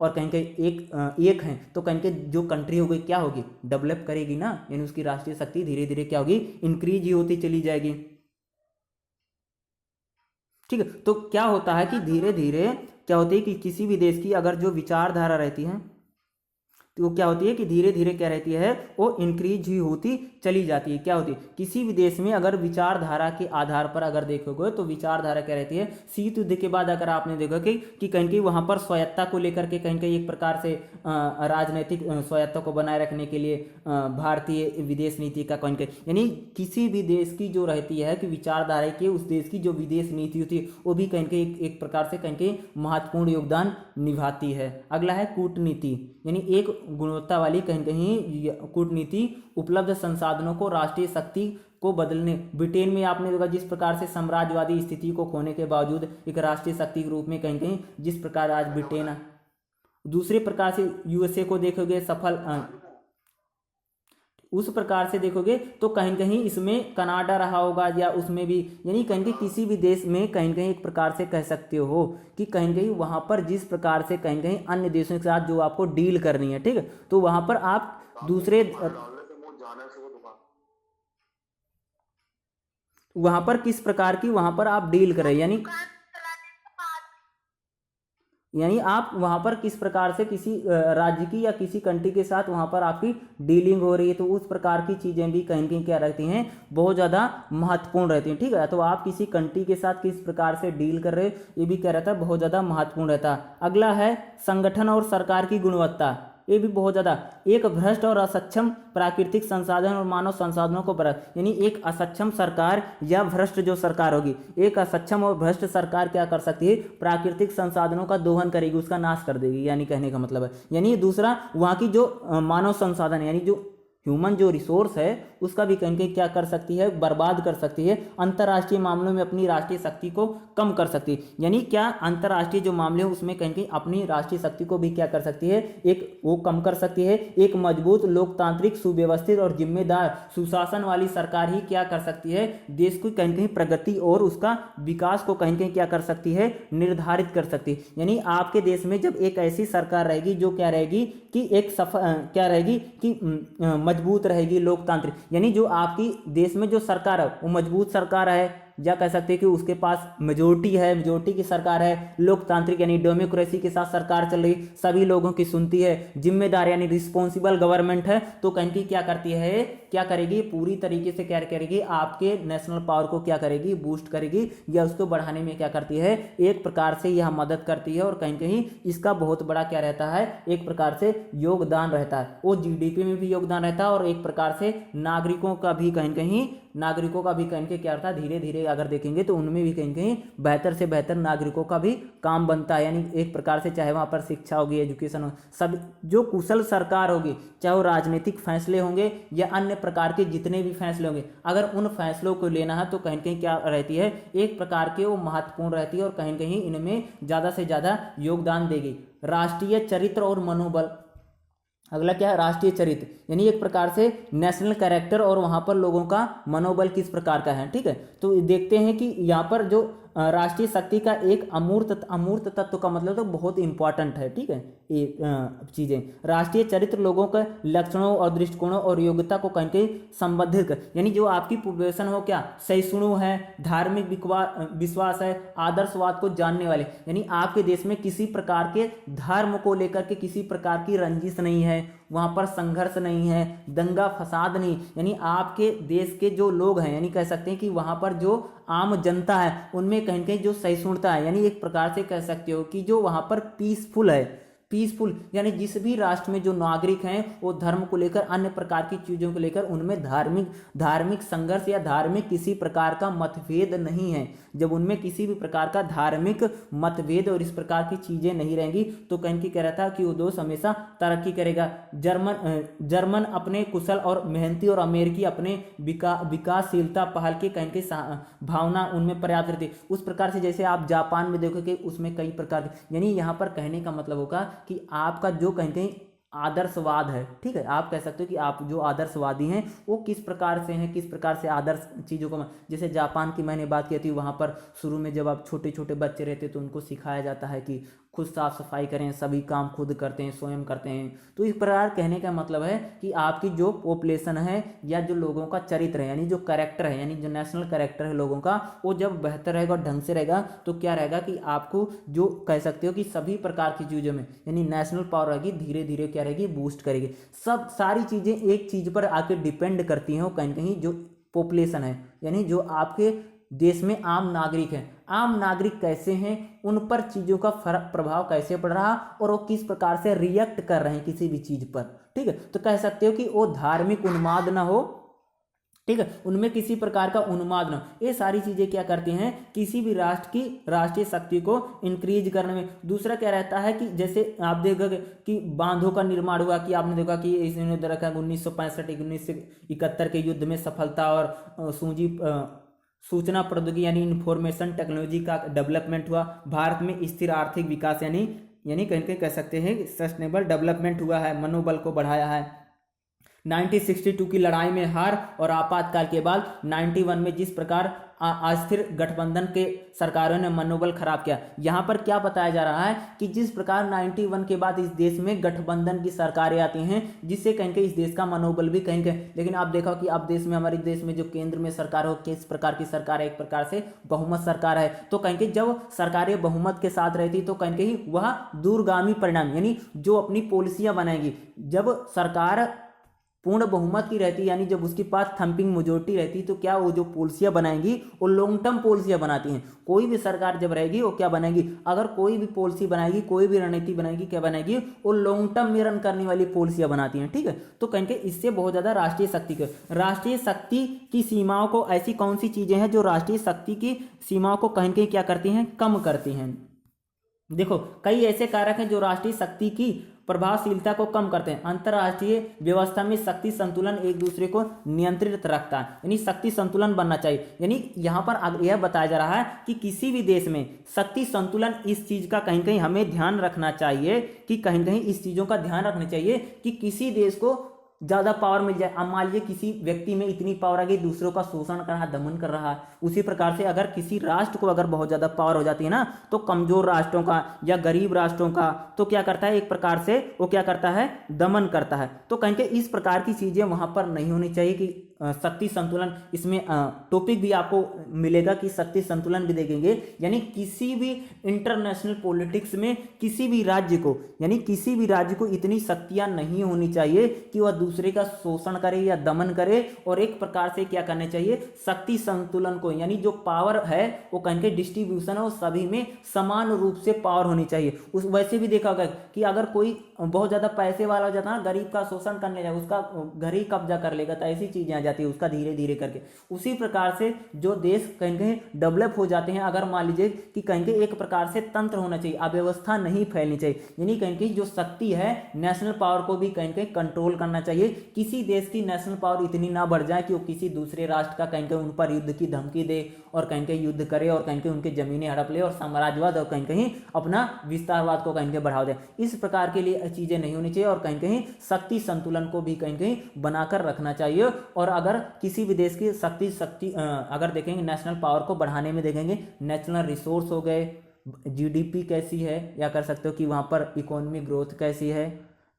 और कहीं कहीं एक हैं, तो कहीं के जो कंट्री होगी क्या होगी, डेवलप करेगी ना, यानी उसकी राष्ट्रीय शक्ति धीरे धीरे क्या होगी, इंक्रीज ही होती चली जाएगी। ठीक है, तो क्या होता है कि धीरे धीरे क्या होती है कि किसी भी देश की अगर जो विचारधारा रहती है तो वो क्या होती है कि धीरे धीरे क्या रहती है वो इंक्रीज ही होती चली जाती है। क्या होती है किसी भी देश में अगर विचारधारा के आधार पर अगर देखोगे तो विचारधारा क्या रहती है, शीत युद्ध के बाद अगर आपने देखा कि कहीं कहीं वहां पर स्वायत्ता को लेकर के कहीं कहीं एक प्रकार से राजनीतिक स्वायत्ता को बनाए रखने के लिए भारतीय विदेश नीति का कहीं कहीं, यानी किसी भी देश की जो रहती है कि विचारधारा की उस देश की जो विदेश नीति होती है वो भी कहीं कहीं एक प्रकार से कहीं कहीं महत्वपूर्ण योगदान निभाती है। अगला है कूटनीति, यानी एक गुणवत्ता वाली कहीं कहीं कूटनीति उपलब्ध संसाधनों को राष्ट्रीय शक्ति को बदलने। ब्रिटेन में आपने देखा जिस प्रकार से साम्राज्यवादी स्थिति को खोने के बावजूद एक राष्ट्रीय शक्ति के रूप में कहीं कहीं जिस प्रकार आज ब्रिटेन, दूसरे प्रकार से यूएसए को देखोगे सफल, उस प्रकार से देखोगे तो कहीं कहीं इसमें कनाडा रहा होगा या उसमें भी, यानी कहीं कहीं किसी भी देश में कहीं कहीं एक प्रकार से कह सकते हो कि कहीं कहीं वहां पर जिस प्रकार से कहीं कहीं अन्य देशों के साथ जो आपको डील करनी है, ठीक है, तो वहां पर आप दूसरे वहां पर किस प्रकार की वहां पर आप डील करें, यानी आप वहां पर किस प्रकार से किसी राज्य की या किसी कंट्री के साथ वहां पर आपकी डीलिंग हो रही है, तो उस प्रकार की चीजें भी कहीं कहीं क्या रहती हैं बहुत ज्यादा महत्वपूर्ण रहती हैं। ठीक है, तो आप किसी कंट्री के साथ किस प्रकार से डील कर रहे हो ये भी क्या रहता है बहुत ज्यादा महत्वपूर्ण रहता है। अगला है संगठन और सरकार की गुणवत्ता, ये भी बहुत ज्यादा, एक भ्रष्ट और असक्षम प्राकृतिक संसाधन और मानव संसाधनों को परख, यानी एक असक्षम सरकार या भ्रष्ट जो सरकार होगी, एक असक्षम और भ्रष्ट सरकार क्या कर सकती है, प्राकृतिक संसाधनों का दोहन करेगी, उसका नाश कर देगी, यानी कहने का मतलब है। यानी दूसरा वहां की जो मानव संसाधन यानी जो ह्यूमन जो रिसोर्स है उसका भी कहीं कहीं क्या कर सकती है, बर्बाद कर सकती है, अंतर्राष्ट्रीय मामलों में अपनी राष्ट्रीय शक्ति को कम कर सकती है। यानी क्या अंतर्राष्ट्रीय जो मामले हैं उसमें कहीं कहीं अपनी राष्ट्रीय शक्ति को भी क्या कर सकती है, एक वो कम कर सकती है। एक मजबूत लोकतांत्रिक सुव्यवस्थित और जिम्मेदार सुशासन वाली सरकार ही क्या कर सकती है, देश की कहीं कहीं प्रगति और उसका विकास को कहीं कहीं क्या कर सकती है, निर्धारित कर सकती है। यानी आपके देश में जब एक ऐसी सरकार रहेगी जो क्या रहेगी कि एक क्या रहेगी कि मजबूत रहेगी लोकतांत्रिक, यानी जो आपकी देश में जो सरकार है वो मजबूत सरकार है, या कह सकते हैं कि उसके पास मेजोरिटी की सरकार है, लोकतांत्रिक यानी डेमोक्रेसी के साथ सरकार चल रही, सभी लोगों की सुनती है, जिम्मेदार यानी रिस्पॉन्सिबल गवर्नमेंट है, तो कहीं की क्या करती है, क्या करेगी, पूरी तरीके से क्या करेगी, आपके नेशनल पावर को क्या करेगी, बूस्ट करेगी या उसको बढ़ाने में क्या करती है, एक प्रकार से यह मदद करती है। और कहीं कहीं इसका बहुत बड़ा क्या रहता है, एक प्रकार से योगदान रहता है, वो जीडीपी में भी योगदान रहता है और एक प्रकार से नागरिकों का भी कहीं क्या रहता है, धीरे धीरे अगर देखेंगे तो उनमें भी कहीं बेहतर से बेहतर नागरिकों का भी काम बनता है। यानी एक प्रकार से चाहे वहाँ पर शिक्षा होगी, एजुकेशन हो, सब जो कुशल सरकार होगी, चाहे वो राजनीतिक फैसले होंगे या अन्य प्रकार के जितने भी फैसले होंगे, अगर उन फैसलों को लेना है तो कहीं क्या रहती है, एक प्रकार के वो महत्वपूर्ण रहती है और कहीं इनमें ज़्यादा से ज़्यादा योगदान देगी। राष्ट्रीय चरित्र और मनोबल, अगला क्या है, राष्ट्रीय चरित्र यानी एक प्रकार से नेशनल कैरेक्टर और वहां पर लोगों का मनोबल किस प्रकार का है। ठीक है, तो देखते हैं कि यहाँ पर जो राष्ट्रीय शक्ति का एक अमूर्त तत्व का मतलब तो बहुत इंपॉर्टेंट है। ठीक है, ये चीजें, राष्ट्रीय चरित्र लोगों के लक्षणों और दृष्टिकोणों और योग्यता को कहीं संबंधित कर, यानी जो आपकी पॉपुलेशन हो क्या सहिष्णु है, धार्मिक विश्वास है, आदर्शवाद को जानने वाले, यानी आपके देश में किसी प्रकार के धर्म को लेकर के किसी प्रकार की रंजिश नहीं है, वहां पर संघर्ष नहीं है, दंगा फसाद नहीं, यानी आपके देश के जो लोग हैं, यानी कह सकते हैं कि वहां पर जो आम जनता है उनमें कहीं जो सहिष्णुता है, यानी एक प्रकार से कह सकते हो कि जो वहां पर पीसफुल यानी जिस भी राष्ट्र में जो नागरिक हैं वो धर्म को लेकर अन्य प्रकार की चीजों को लेकर उनमें धार्मिक संघर्ष या धार्मिक किसी प्रकार का मतभेद नहीं है। जब उनमें किसी भी प्रकार का धार्मिक मतभेद और इस प्रकार की चीजें नहीं रहेंगी तो कहीं कह रहा था कि वो देश हमेशा तरक्की करेगा। जर्मन अपने कुशल और मेहनती और अमेरिकी अपने विकासशीलता पहल की कहीं भावना उनमें पर्याप्त रहती, उस प्रकार से जैसे आप जापान में देखोगे उसमें कई प्रकार के, यानी यहाँ पर कहने का मतलब होगा कि आपका जो कहीं आदर्शवाद है, ठीक है, आप कह सकते हो कि आप जो आदर्शवादी हैं वो किस प्रकार से हैं, किस प्रकार से आदर्श चीज़ों को, जैसे जापान की मैंने बात की थी, वहाँ पर शुरू में जब आप छोटे छोटे बच्चे रहते तो उनको सिखाया जाता है कि खुद साफ सफाई करें, सभी काम खुद करते हैं, स्वयं करते हैं। तो इस प्रकार कहने का मतलब है कि आपकी जो पॉपुलेशन है या जो लोगों का चरित्र है, यानी जो कैरेक्टर है, यानी जो नेशनल कैरेक्टर है लोगों का, वो जब बेहतर रहेगा, ढंग से रहेगा, तो क्या रहेगा कि आपको जो कह सकते हो कि सभी प्रकार की चीज़ों में यानी नेशनल पावर रहेगी, धीरे धीरे क्या रहेगी, बूस्ट करेगी। सब सारी चीज़ें एक चीज़ पर आके डिपेंड करती हैं, वो कहीं जो पॉपुलेशन है, यानी जो आपके देश में आम नागरिक हैं, आम नागरिक कैसे हैं, उन पर चीज़ों का फर्क प्रभाव कैसे पड़ रहा और वो किस प्रकार से रिएक्ट कर रहे हैं किसी भी चीज़ पर। ठीक है, तो कह सकते हो कि वो धार्मिक उन्माद ना हो, ठीक है, उनमें किसी प्रकार का उन्माद ना हो। ये सारी चीज़ें क्या करती हैं, किसी भी राष्ट्र की राष्ट्रीय शक्ति को इंक्रीज करने में। दूसरा क्या रहता है कि जैसे आप देखोगे कि बांधों का निर्माण हुआ, कि आपने देखा कि इसने रखा 1965-1971 के युद्ध में सफलता और सूचना प्रौद्योगिकी यानी इंफॉर्मेशन टेक्नोलॉजी का डेवलपमेंट हुआ। भारत में स्थिर आर्थिक विकास यानी कहीं कह सकते हैं सस्टेनेबल डेवलपमेंट हुआ है, मनोबल को बढ़ाया है। 1962 की लड़ाई में हार और आपातकाल के बाद 91 में जिस प्रकार अस्थिर गठबंधन के सरकारों ने मनोबल खराब किया, यहाँ पर क्या बताया जा रहा है कि जिस प्रकार 91 के बाद इस देश में गठबंधन की सरकारें आती हैं, जिससे कहीं इस देश का मनोबल भी कहीं, लेकिन आप देखो कि आप देश में, हमारे देश में जो केंद्र में सरकार हो, किस प्रकार की सरकार है, एक प्रकार से बहुमत सरकार है, तो कहीं जब सरकारें बहुमत के साथ रहती तो कहीं वह दूरगामी परिणाम, यानी जो अपनी पॉलिसियां बनाएगी, जब सरकार पूर्ण बहुमत की रहती, यानी जब उसके पास थंपिंग मेजोरिटी रहती, तो क्या वो जो पॉलिसियां बनाएंगी वो लॉन्ग टर्म पॉलिसियां बनाती हैं। कोई भी सरकार जब रहेगी वो क्या बनेगी, अगर कोई भी पॉलिसी बनाएगी, कोई भी रणनीति बनाएगी, क्या बनाएगी, वो लॉन्ग टर्म में रन करने वाली पॉलिसियां बनाती हैं। ठीक है, तो कहीं इससे बहुत ज़्यादा राष्ट्रीय शक्ति की सीमाओं को, ऐसी कौन सी चीज़ें हैं जो राष्ट्रीय शक्ति की सीमाओं को कहीं क्या करती हैं, कम करती हैं। देखो, कई ऐसे कारक हैं जो राष्ट्रीय शक्ति की प्रभावशीलता को कम करते हैं। अंतरराष्ट्रीय व्यवस्था में शक्ति संतुलन एक दूसरे को नियंत्रित रखता है, यानी शक्ति संतुलन बनना चाहिए। यानी यहाँ पर यह बताया जा रहा है कि किसी भी देश में शक्ति संतुलन, इस चीज का कहीं हमें ध्यान रखना चाहिए, कि कहीं इस चीजों का ध्यान रखना चाहिए कि किसी देश को ज़्यादा पावर मिल जाए। अब मान लीजिए किसी व्यक्ति में इतनी पावर आ गई, दूसरों का शोषण कर रहा, दमन कर रहा है, उसी प्रकार से अगर किसी राष्ट्र को अगर बहुत ज़्यादा पावर हो जाती है ना, तो कमज़ोर राष्ट्रों का या गरीब राष्ट्रों का तो क्या करता है, एक प्रकार से वो क्या करता है, दमन करता है। तो कहीं इस प्रकार की चीज़ें वहाँ पर नहीं होनी चाहिए कि शक्ति संतुलन, इसमें टॉपिक भी आपको मिलेगा कि शक्ति संतुलन भी देखेंगे। यानी किसी भी इंटरनेशनल पॉलिटिक्स में किसी भी राज्य को, यानी किसी भी राज्य को इतनी शक्तियां नहीं होनी चाहिए कि वह दूसरे का शोषण करे या दमन करे, और एक प्रकार से क्या करना चाहिए, शक्ति संतुलन को, यानी जो पावर है वो कहीं के डिस्ट्रीब्यूशन है वो सभी में समान रूप से पावर होनी चाहिए। उस वैसे भी देखा गया कि अगर कोई बहुत ज्यादा पैसे वाला हो जाता है ना, गरीब का शोषण करने जाए, उसका घर ही कब्जा कर लेगा, तो ऐसी चीजें आ जाती है उसका धीरे धीरे करके। उसी प्रकार से जो देश कहीं कहीं डेवलप हो जाते हैं, अगर मान लीजिए कि कहीं कहीं एक प्रकार से तंत्र होना चाहिए, अव्यवस्था नहीं फैलनी चाहिए, यानी कहीं कहीं जो शक्ति है नेशनल पावर को भी कहीं कहीं कंट्रोल करना चाहिए। किसी देश की नेशनल पावर इतनी ना बढ़ जाए कि वो किसी दूसरे राष्ट्र का कहीं कहीं उन पर युद्ध की धमकी दे और कहीं कहीं युद्ध करे और कहीं कहीं उनके जमीनें हड़प ले और साम्राज्यवाद और कहीं कहीं अपना विस्तारवाद को कहीं कहीं बढ़ावा दे। इस प्रकार के लिए चीजें नहीं होनी चाहिए और कहीं कहीं शक्ति संतुलन को भी कहीं कहीं बनाकर रखना चाहिए। और अगर किसी भी देश की शक्ति अगर देखेंगे नेशनल पावर को बढ़ाने में, देखेंगे नेशनल रिसोर्स हो गए, जीडीपी कैसी है, या कर सकते हो कि वहाँ पर इकोनॉमी ग्रोथ कैसी है,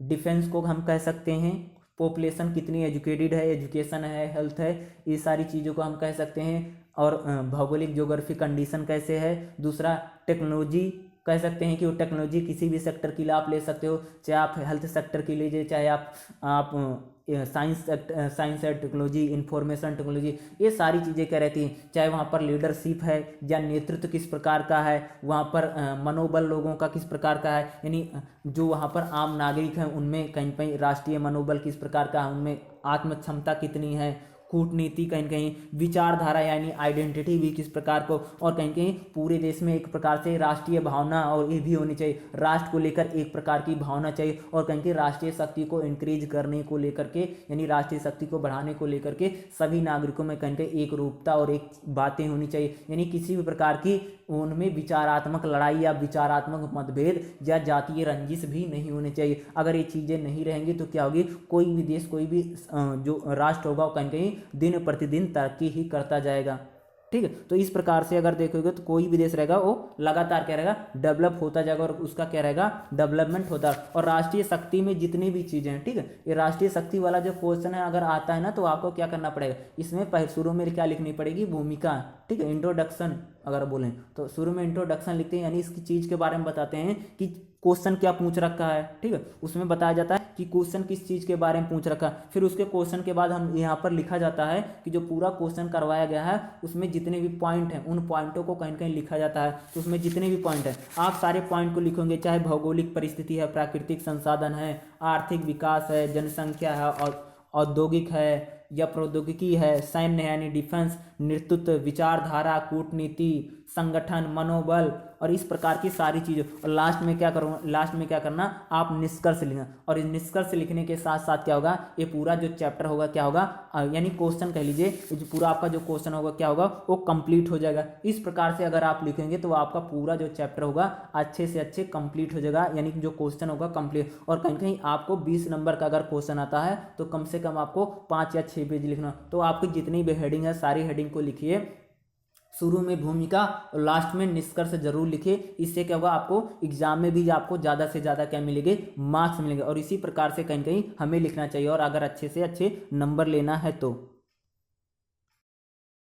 डिफेंस को हम कह सकते हैं, पॉपुलेशन कितनी एजुकेटेड है, एजुकेशन है, हेल्थ है, ये सारी चीज़ों को हम कह सकते हैं। और भौगोलिक ज्योग्राफी कंडीशन कैसे है। दूसरा टेक्नोलॉजी कह सकते हैं कि वो टेक्नोलॉजी किसी भी सेक्टर के लिए आप ले सकते हो, चाहे आप हेल्थ सेक्टर के लीजिए, चाहे आप science and technology, information technology, ये सारी चीज़ें क्या रहती हैं। चाहे वहाँ पर लीडरशिप है या नेतृत्व किस प्रकार का है, वहाँ पर मनोबल लोगों का किस प्रकार का है, यानी जो वहाँ पर आम नागरिक हैं उनमें कहीं कहीं राष्ट्रीय मनोबल किस प्रकार का है, उनमें आत्म क्षमता कितनी है, कूटनीति कहीं कहीं, विचारधारा यानी आइडेंटिटी भी किस प्रकार को, और कहीं कहीं पूरे देश में एक प्रकार से राष्ट्रीय भावना और ये भी होनी चाहिए, राष्ट्र को लेकर एक प्रकार की भावना चाहिए, और कहीं कहीं राष्ट्रीय शक्ति को इंक्रीज करने को लेकर के, यानी राष्ट्रीय शक्ति को बढ़ाने को लेकर के सभी नागरिकों में कहीं कहीं एक रूपता और एक बातें होनी चाहिए। यानी किसी भी प्रकार की उनमें विचारात्मक लड़ाई या विचारात्मक मतभेद या जातीय रंजिश भी नहीं होने चाहिए। अगर ये चीज़ें नहीं रहेंगी तो क्या होगी, कोई भी देश, कोई भी जो राष्ट्र होगा वो कहीं कहीं दिन प्रतिदिन तरक्की ही करता जाएगा। ठीक है, तो इस प्रकार से अगर देखोगे तो कोई भी देश रहेगा वो लगातार क्या रहेगा, डेवलप होता जाएगा और उसका क्या रहेगा, डेवलपमेंट होता है। और राष्ट्रीय शक्ति में जितनी भी चीज़ें हैं, ठीक है, ये राष्ट्रीय शक्ति वाला जो क्वेश्चन है अगर आता है ना, तो आपको क्या करना पड़ेगा, इसमें शुरू में क्या लिखनी पड़ेगी, भूमिका। ठीक है, इंट्रोडक्शन अगर बोलें तो शुरू में इंट्रोडक्शन लिखते हैं, यानी इसकी चीज़ के बारे में बताते हैं कि क्वेश्चन क्या पूछ रखा है। ठीक है, उसमें बताया जाता है कि क्वेश्चन किस चीज़ के बारे में पूछ रखा है। फिर उसके क्वेश्चन के बाद हम यहाँ पर लिखा जाता है कि जो पूरा क्वेश्चन करवाया गया है उसमें जितने भी पॉइंट हैं उन पॉइंटों को कहीं कहीं लिखा जाता है। तो उसमें जितने भी पॉइंट हैं आप सारे पॉइंट को लिखोगे, चाहे भौगोलिक परिस्थिति है, प्राकृतिक संसाधन है, आर्थिक विकास है, जनसंख्या है, और औद्योगिक है या प्रौद्योगिकी है, सैन्य है यानी डिफेंस, नेतृत्व, विचारधारा, कूटनीति, संगठन, मनोबल, और इस प्रकार की सारी चीज़ें। और लास्ट में क्या करना, आप निष्कर्ष लिखना। और इस निष्कर्ष लिखने के साथ साथ क्या होगा, ये पूरा जो चैप्टर होगा क्या होगा, यानी क्वेश्चन कह लीजिए, जो पूरा आपका जो क्वेश्चन होगा क्या होगा, वो कंप्लीट हो जाएगा। इस प्रकार से अगर आप लिखेंगे तो आपका पूरा जो चैप्टर होगा अच्छे से अच्छे कंप्लीट हो जाएगा, यानी जो क्वेश्चन होगा कंप्लीट। और कहीं कहीं आपको 20 नंबर का अगर क्वेश्चन आता है तो कम से कम आपको 5 या 6 पेज लिखना। तो आपकी जितनी भी हेडिंग है सारी हेडिंग को लिखिए, शुरू में भूमिका और लास्ट में निष्कर्ष जरूर लिखिए। इससे क्या होगा, आपको एग्जाम में भी आपको ज़्यादा से ज़्यादा क्या मिलेंगे, मार्क्स मिलेंगे। और इसी प्रकार से कहीं कहीं हमें लिखना चाहिए और अगर अच्छे से अच्छे नंबर लेना है तो।